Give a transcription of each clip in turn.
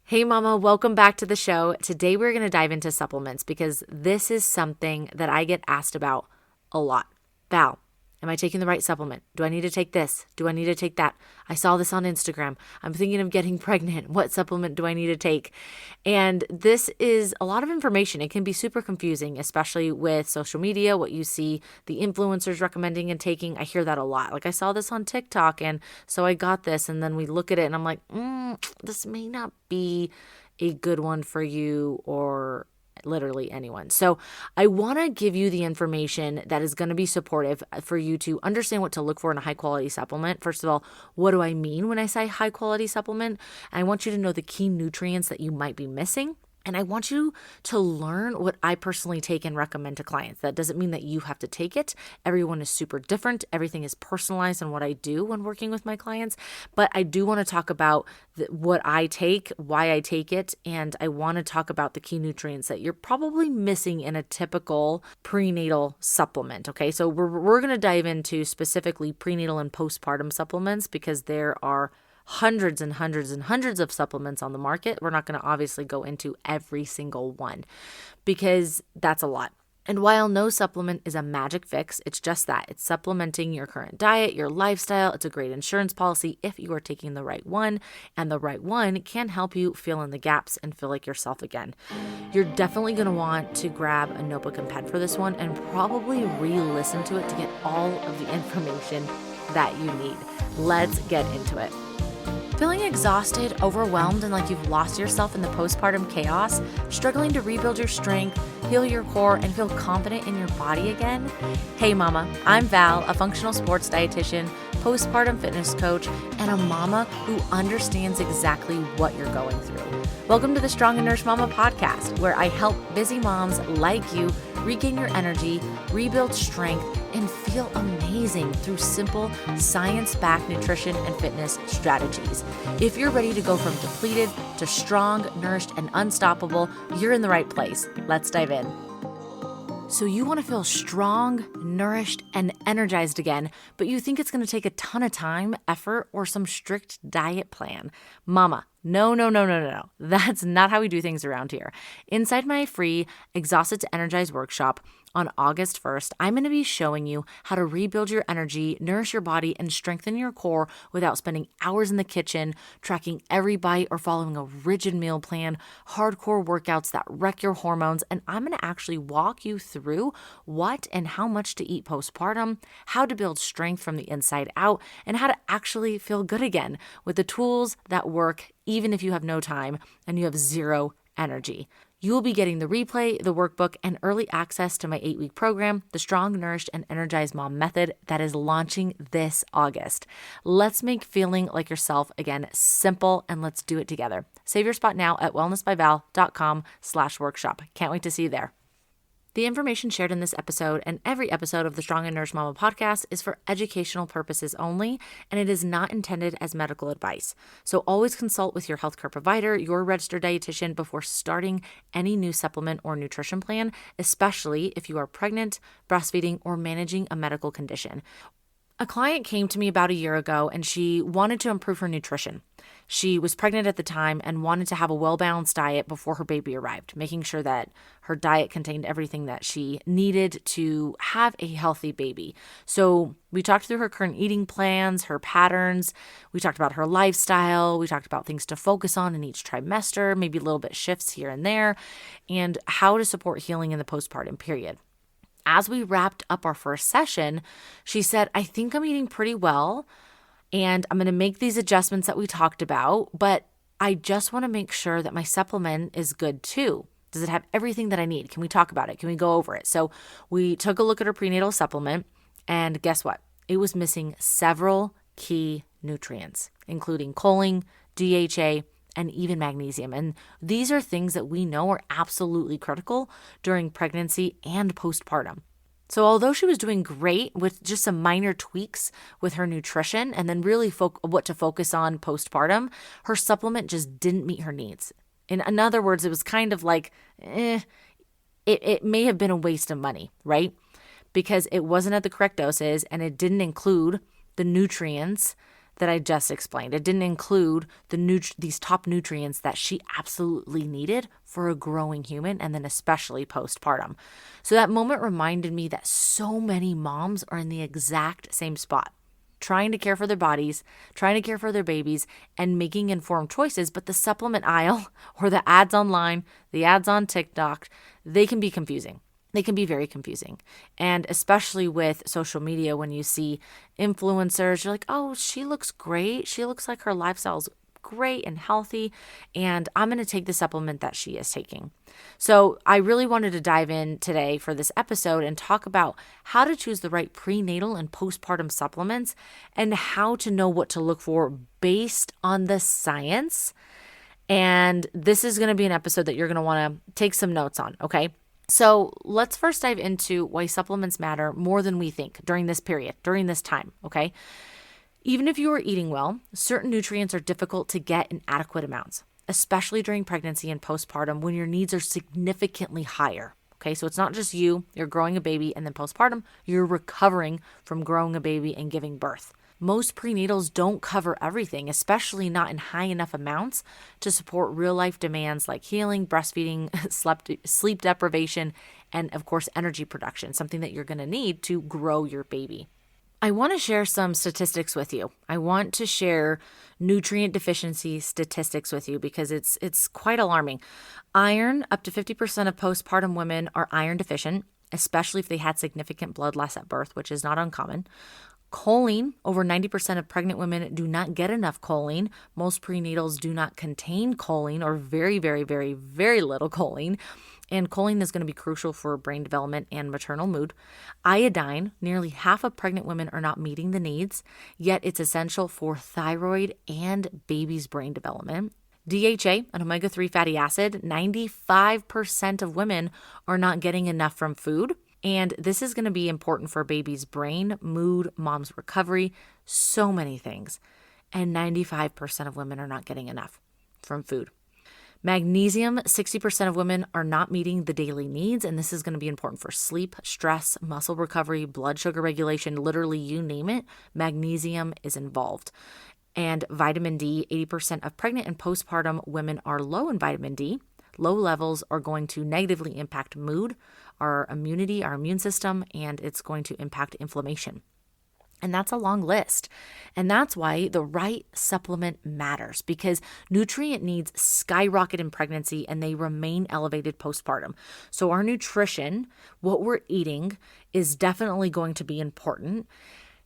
Hey mama, welcome back to the show. Today we're going to dive into supplements because this is something that I get asked about a lot. Val, am I taking the right supplement? Do I need to take this? Do I need to take that? I saw this on Instagram. I'm thinking of getting pregnant. What supplement do I need to take? And this is a lot of information. It can be super confusing, especially with social media, what you see the influencers recommending and taking. I hear that a lot. Like I saw this on TikTok and so I got this, and then we look at it and I'm like, this may not be a good one for you or literally anyone. So I want to give you the information that is going to be supportive for you to understand what to look for in a high quality supplement. First of all, what do I mean when I say high quality supplement? I want you to know the key nutrients that you might be missing. And I want you to learn what I personally take and recommend to clients. That doesn't mean that you have to take it. Everyone is super different. Everything is personalized in what I do when working with my clients. But I do want to talk about what I take, why I take it, and I want to talk about the key nutrients that you're probably missing in a typical prenatal supplement. Okay, so we're going to dive into specifically prenatal and postpartum supplements because there are hundreds and hundreds and hundreds of supplements on the market. We're not going to obviously go into every single one because that's a lot. And while no supplement is a magic fix, it's just that. It's supplementing your current diet, your lifestyle. It's a great insurance policy if you are taking the right one, and the right one can help you fill in the gaps and feel like yourself again. You're definitely going to want to grab a notebook and pen for this one and probably re-listen to it to get all of the information that you need. Let's get into it. Feeling exhausted, overwhelmed, and like you've lost yourself in the postpartum chaos, struggling to rebuild your strength, heal your core, and feel confident in your body again? Hey mama, I'm Val, a functional sports dietitian, postpartum fitness coach, and a mama who understands exactly what you're going through. Welcome to the Strong and Nourish Mama podcast, where I help busy moms like you regain your energy, rebuild strength, and feel amazing through simple, science-backed nutrition and fitness strategies. If you're ready to go from depleted to strong, nourished, and unstoppable, you're in the right place. Let's dive in. So you want to feel strong, nourished, and energized again, but you think it's going to take a ton of time, effort, or some strict diet plan. Mama, no. That's not how we do things around here. Inside my free Exhausted to Energize workshop on August 1st, I'm going to be showing you how to rebuild your energy, nourish your body, and strengthen your core without spending hours in the kitchen, tracking every bite, or following a rigid meal plan, hardcore workouts that wreck your hormones. And I'm going to actually walk you through what and how much to eat postpartum, how to build strength from the inside out, and how to actually feel good again with the tools that work even if you have no time and you have zero energy. You will be getting the replay, the workbook, and early access to my 8-week program, the Strong, Nourished, and Energized Mom Method that is launching this August. Let's make feeling like yourself again simple, and let's do it together. Save your spot now at wellnessbyval.com/workshop. Can't wait to see you there. The information shared in this episode and every episode of the Strong and Nourished Mama podcast is for educational purposes only, and it is not intended as medical advice. So always consult with your healthcare provider, your registered dietitian before starting any new supplement or nutrition plan, especially if you are pregnant, breastfeeding, or managing a medical condition. A client came to me about a year ago and she wanted to improve her nutrition. She was pregnant at the time and wanted to have a well-balanced diet before her baby arrived, making sure that her diet contained everything that she needed to have a healthy baby. So we talked through her current eating plans, her patterns. We talked about her lifestyle. We talked about things to focus on in each trimester, maybe a little bit shifts here and there, and how to support healing in the postpartum period. As we wrapped up our first session, she said, I think I'm eating pretty well and I'm going to make these adjustments that we talked about, but I just want to make sure that my supplement is good too. Does it have everything that I need? Can we talk about it? Can we go over it? So we took a look at her prenatal supplement and guess what? It was missing several key nutrients, including choline, DHA, and even magnesium. And these are things that we know are absolutely critical during pregnancy and postpartum. So although she was doing great with just some minor tweaks with her nutrition and then really what to focus on postpartum, her supplement just didn't meet her needs. In other words, it was kind of like, it may have been a waste of money, right? Because it wasn't at the correct doses and it didn't include the nutrients that I just explained. It didn't include these top nutrients that she absolutely needed for a growing human, and then especially postpartum. So that moment reminded me that so many moms are in the exact same spot, trying to care for their bodies, trying to care for their babies, and making informed choices. But the supplement aisle or the ads online, the ads on TikTok, they can be confusing. They can be very confusing. And especially with social media, when you see influencers, you're like, oh, she looks great. She looks like her lifestyle's great and healthy, and I'm going to take the supplement that she is taking. So I really wanted to dive in today for this episode and talk about how to choose the right prenatal and postpartum supplements and how to know what to look for based on the science. And this is going to be an episode that you're going to want to take some notes on, okay? So let's first dive into why supplements matter more than we think during this period, during this time, okay? Even if you are eating well, certain nutrients are difficult to get in adequate amounts, especially during pregnancy and postpartum when your needs are significantly higher. Okay, so it's not just you're growing a baby, and then postpartum, you're recovering from growing a baby and giving birth. Most prenatals don't cover everything, especially not in high enough amounts to support real life demands like healing, breastfeeding, sleep deprivation, and of course, energy production, something that you're going to need to grow your baby. I want to share some statistics with you. I want to share nutrient deficiency statistics with you because it's quite alarming. Iron, up to 50% of postpartum women are iron deficient, especially if they had significant blood loss at birth, which is not uncommon. Choline, over 90% of pregnant women do not get enough choline. Most prenatals do not contain choline, or very, very, very, very little choline. And choline is going to be crucial for brain development and maternal mood. Iodine, nearly half of pregnant women are not meeting the needs, yet it's essential for thyroid and baby's brain development. DHA, an omega-3 fatty acid, 95% of women are not getting enough from food. And this is going to be important for baby's brain, mood, mom's recovery, so many things. And 95% of women are not getting enough from food. Magnesium, 60% of women are not meeting the daily needs, and this is going to be important for sleep, stress, muscle recovery, blood sugar regulation, literally you name it, magnesium is involved. And vitamin D, 80% of pregnant and postpartum women are low in vitamin D. Low levels are going to negatively impact mood, our immunity, our immune system, and it's going to impact inflammation. And that's a long list. And that's why the right supplement matters, because nutrient needs skyrocket in pregnancy and they remain elevated postpartum. So our nutrition, what we're eating, is definitely going to be important.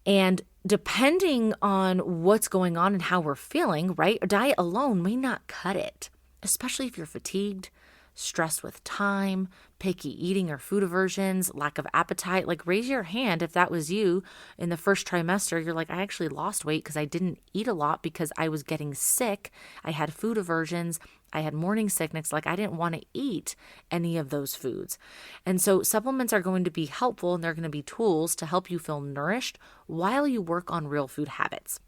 And depending on what's going on and how we're feeling, right, a diet alone may not cut it, especially if you're fatigued, stressed with time, picky eating or food aversions, lack of appetite. Like, raise your hand if that was you in the first trimester. You're like, I actually lost weight because I didn't eat a lot because I was getting sick. I had food aversions. I had morning sickness. Like, I didn't want to eat any of those foods. And so supplements are going to be helpful, and they're going to be tools to help you feel nourished while you work on real food habits.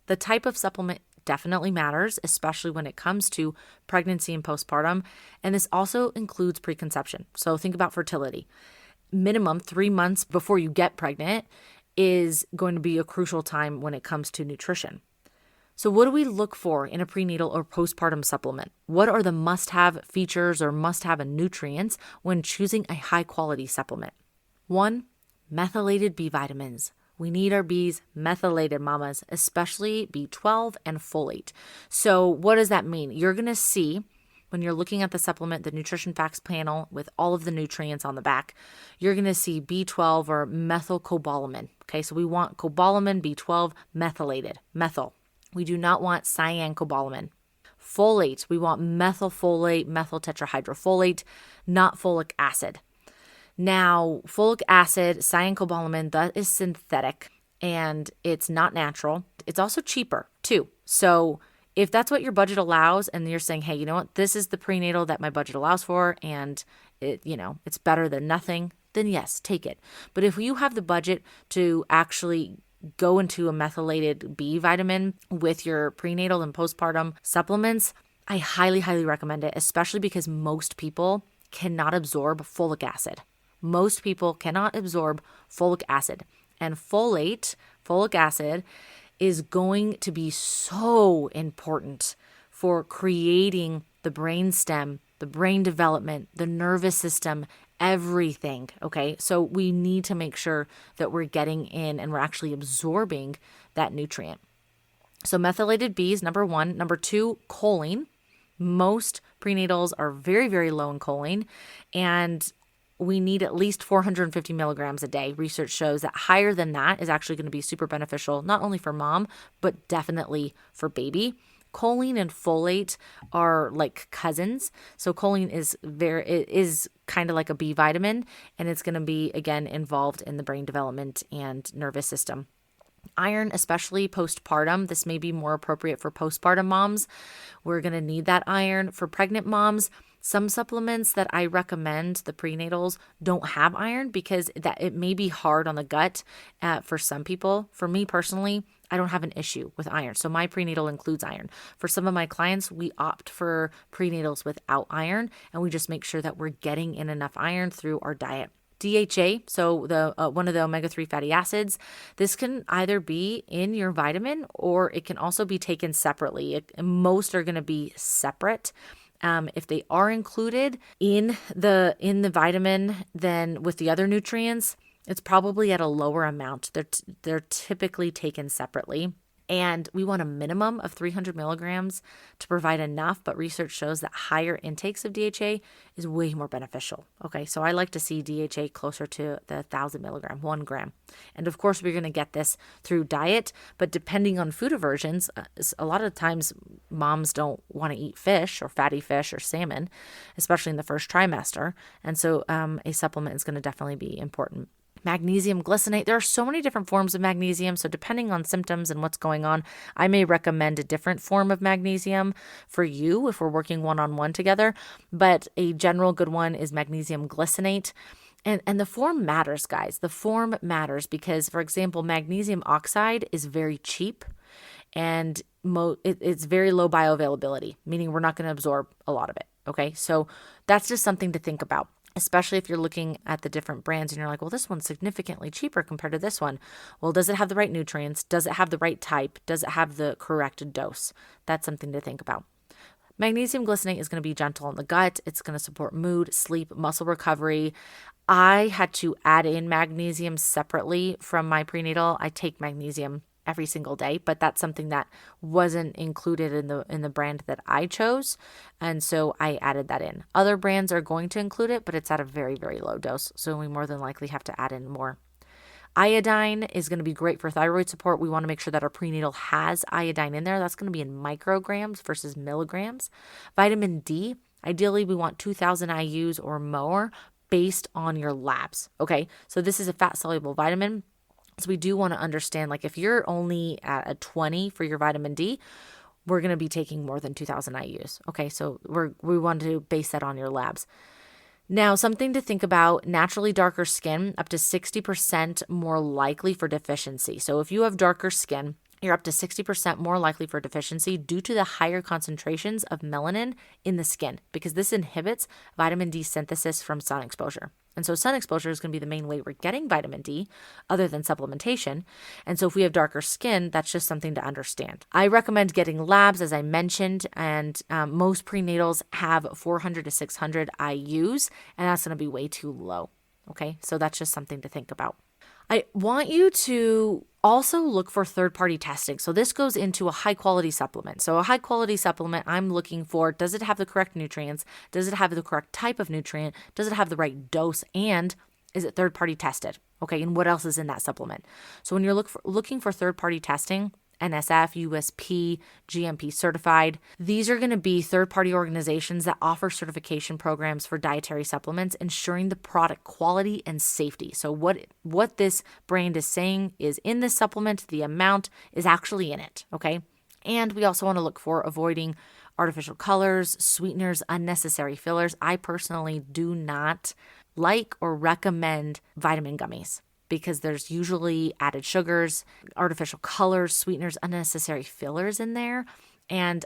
The type of supplement definitely matters, especially when it comes to pregnancy and postpartum. And this also includes preconception. So think about fertility. Minimum 3 months before you get pregnant is going to be a crucial time when it comes to nutrition. So what do we look for in a prenatal or postpartum supplement? What are the must-have features or must-have nutrients when choosing a high-quality supplement? 1, methylated B vitamins. We need our Bs methylated, mamas, especially B12 and folate. So what does that mean? You're going to see when you're looking at the supplement, the nutrition facts panel with all of the nutrients on the back, you're going to see B12 or methylcobalamin. Okay, so we want cobalamin, B12, methylated, methyl. We do not want cyancobalamin. Folate, we want methylfolate, methyl tetrahydrofolate, not folic acid. Now, folic acid, cyancobalamin, that is synthetic and it's not natural. It's also cheaper too. So if that's what your budget allows and you're saying, hey, you know what, this is the prenatal that my budget allows for and it's better than nothing, then yes, take it. But if you have the budget to actually go into a methylated B vitamin with your prenatal and postpartum supplements, I highly, highly recommend it, especially because most people cannot absorb folic acid. Most people cannot absorb folic acid. And folic acid, is going to be so important for creating the brain stem, the brain development, the nervous system, everything. Okay. So we need to make sure that we're getting in and we're actually absorbing that nutrient. So methylated B is number one. Number two, choline. Most prenatals are very, very low in choline, and we need at least 450 milligrams a day. Research shows that higher than that is actually going to be super beneficial, not only for mom, but definitely for baby. Choline and folate are like cousins. So choline is kind of like a B vitamin, and it's going to be, again, involved in the brain development and nervous system. Iron, especially postpartum. This may be more appropriate for postpartum moms. We're going to need that iron. For pregnant moms, some supplements that I recommend, the prenatals, don't have iron because that it may be hard on the gut for some people. For me personally, I don't have an issue with iron. So my prenatal includes iron. For some of my clients, we opt for prenatals without iron, and we just make sure that we're getting in enough iron through our diet. DHA, so the one of the omega-3 fatty acids, this can either be in your vitamin or it can also be taken separately. Most are going to be separate. If they are included in the vitamin than with the other nutrients, it's probably at a lower amount. They're typically taken separately. And we want a minimum of 300 milligrams to provide enough, but research shows that higher intakes of DHA is way more beneficial. Okay, so I like to see DHA closer to the 1,000 milligram, 1 gram. And of course, we're going to get this through diet, but depending on food aversions, a lot of times moms don't want to eat fish or fatty fish or salmon, especially in the first trimester. And so a supplement is going to definitely be important. Magnesium glycinate. There are so many different forms of magnesium. So depending on symptoms and what's going on, I may recommend a different form of magnesium for you if we're working one-on-one together. But a general good one is magnesium glycinate. And the form matters, guys. The form matters because, for example, magnesium oxide is very cheap and it's very low bioavailability, meaning we're not going to absorb a lot of it. Okay, so that's just something to think about, especially if you're looking at the different brands and you're like, well, this one's significantly cheaper compared to this one. Well, does it have the right nutrients? Does it have the right type? Does it have the correct dose? That's something to think about. Magnesium glycinate is going to be gentle on the gut. It's going to support mood, sleep, muscle recovery. I had to add in magnesium separately from my prenatal. I take magnesium every single day, but that's something that wasn't included in the brand that I chose, and so I added that in. Other brands are going to include it, but it's at a very, very low dose, so we more than likely have to add in more. Iodine is going to be great for thyroid support. We want to make sure that our prenatal has iodine in there. That's going to be in micrograms versus milligrams. Vitamin D, ideally we want 2,000 IUs or more based on your labs. Okay, so this is a fat soluble vitamin. So we do want to understand, like if you're only at a 20 for your vitamin D, we're going to be taking more than 2,000 IUs. Okay, so we want to base that on your labs. Now, something to think about, naturally darker skin, up to 60% more likely for deficiency. So if you have darker skin, you're up to 60% more likely for deficiency due to the higher concentrations of melanin in the skin, because this inhibits vitamin D synthesis from sun exposure. And so sun exposure is going to be the main way we're getting vitamin D other than supplementation. And so if we have darker skin, that's just something to understand. I recommend getting labs, as I mentioned, and most prenatals have 400 to 600 IUs, and that's going to be way too low. Okay, so that's just something to think about. I want you to also look for third-party testing. So this goes into a high-quality supplement. So a high-quality supplement, I'm looking for, does it have the correct nutrients? Does it have the correct type of nutrient? Does it have the right dose? And is it third-party tested? Okay, and what else is in that supplement? So when you're looking for third-party testing, NSF, USP, GMP certified. These are going to be third-party organizations that offer certification programs for dietary supplements, ensuring the product quality and safety. So what this brand is saying is in this supplement, the amount is actually in it, okay? And we also want to look for avoiding artificial colors, sweeteners, unnecessary fillers. I personally do not like or recommend vitamin gummies, because there's usually added sugars, artificial colors, sweeteners, unnecessary fillers in there. And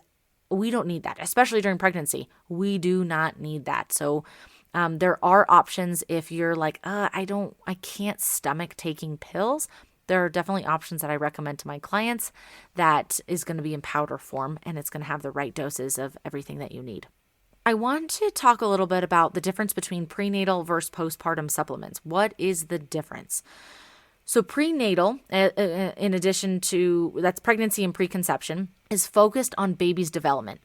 we don't need that, especially during pregnancy. We do not need that. So there are options if you're like, I can't stomach taking pills. there are definitely options that I recommend to my clients that is going to be in powder form, and it's going to have the right doses of everything that you need. I want to talk a little bit about the difference between prenatal versus postpartum supplements. What is the difference? So prenatal, in addition to, that's pregnancy and preconception, is focused on baby's development.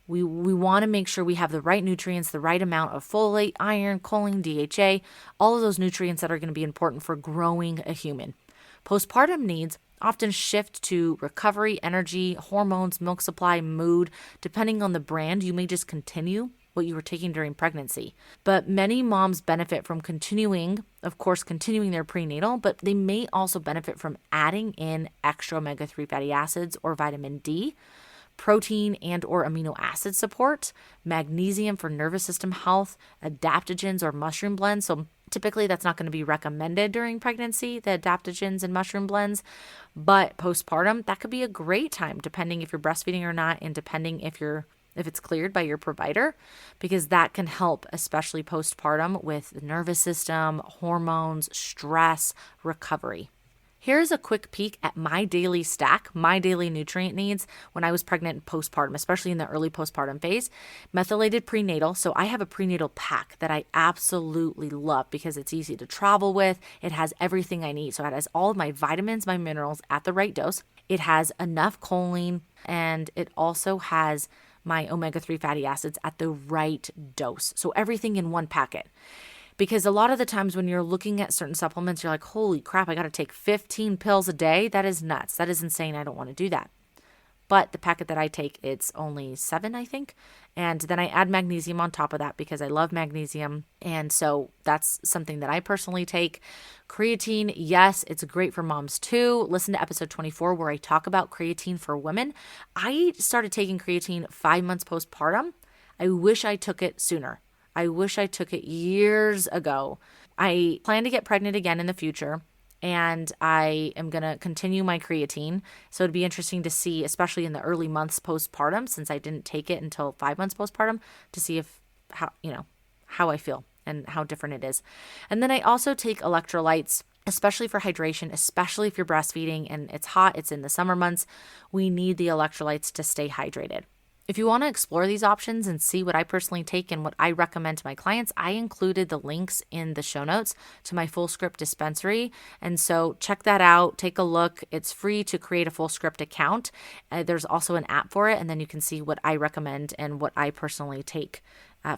We want to make sure we have the right nutrients, the right amount of folate, iron, choline, DHA, all of those nutrients that are going to be important for growing a human. Postpartum needs often shift to recovery, energy, hormones, milk supply, mood. Depending on the brand, you may just continue what you were taking during pregnancy. But many moms benefit from continuing their prenatal, but they may also benefit from adding in extra omega-3 fatty acids or vitamin D, protein and or amino acid support, magnesium for nervous system health, adaptogens or mushroom blends. So typically that's not going to be recommended during pregnancy, the adaptogens and mushroom blends, but postpartum, that could be a great time depending if you're breastfeeding or not, and depending if it's cleared by your provider, because that can help, especially postpartum, with the nervous system, hormones, stress, recovery. Here's a quick peek at my daily stack, my daily nutrient needs when I was pregnant and postpartum, especially in the early postpartum phase. Methylated prenatal. So I have a prenatal pack that I absolutely love because it's easy to travel with. It has everything I need. So it has all of my vitamins, my minerals at the right dose. It has enough choline, and it also has my omega-3 fatty acids at the right dose. So everything in one packet. Because a lot of the times when you're looking at certain supplements, you're like, holy crap, I got to take 15 pills a day. That is nuts. That is insane. I don't want to do that. But the packet that I take, it's only 7, I think. And then I add magnesium on top of that because I love magnesium. And so that's something that I personally take. Creatine, yes, it's great for moms too. Listen to episode 24 where I talk about creatine for women. I started taking creatine 5 months postpartum. I wish I took it sooner. I wish I took it years ago. I plan to get pregnant again in the future, and I am going to continue my creatine. So it'd be interesting to see, especially in the early months postpartum, since I didn't take it until 5 months postpartum, to see how I feel and how different it is. And then I also take electrolytes, especially for hydration, especially if you're breastfeeding and it's hot, it's in the summer months. We need the electrolytes to stay hydrated. If you want to explore these options and see what I personally take and what I recommend to my clients, I included the links in the show notes to my full script dispensary. And so check that out. Take a look. It's free to create a full script account. There's also an app for it. And then you can see what I recommend and what I personally take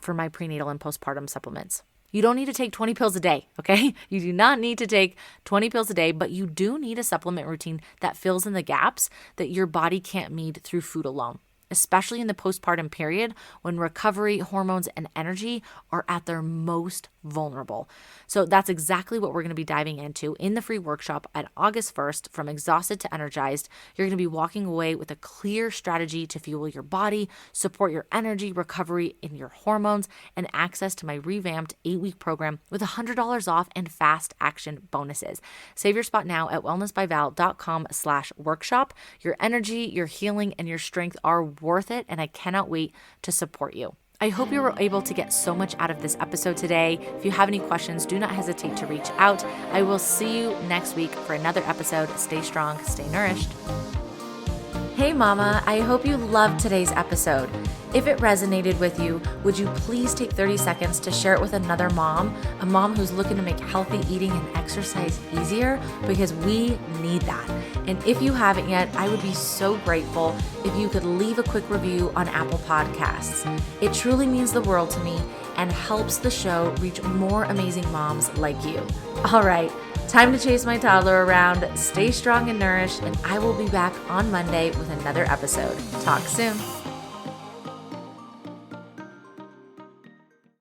for my prenatal and postpartum supplements. You don't need to take 20 pills a day, okay? You do not need to take 20 pills a day, but you do need a supplement routine that fills in the gaps that your body can't meet through food alone, especially in the postpartum period when recovery, hormones, and energy are at their most vulnerable. So that's exactly what we're going to be diving into in the free workshop on August 1st. From exhausted to energized, you're going to be walking away with a clear strategy to fuel your body, support your energy, recovery, in your hormones, and access to my revamped 8-week program with $100 off and fast action bonuses. Save your spot now at wellnessbyval.com/workshop. Your energy, your healing, and your strength are worth it, and I cannot wait to support you. I hope you were able to get so much out of this episode today. If you have any questions, do not hesitate to reach out. I will see you next week for another episode. Stay strong, stay nourished. Hey mama, I hope you loved today's episode. If it resonated with you, would you please take 30 seconds to share it with another mom, a mom who's looking to make healthy eating and exercise easier, because we need that. And if you haven't yet, I would be so grateful if you could leave a quick review on Apple Podcasts. It truly means the world to me and helps the show reach more amazing moms like you. All right, time to chase my toddler around. Stay strong and nourished, and I will be back on Monday with another episode. Talk soon.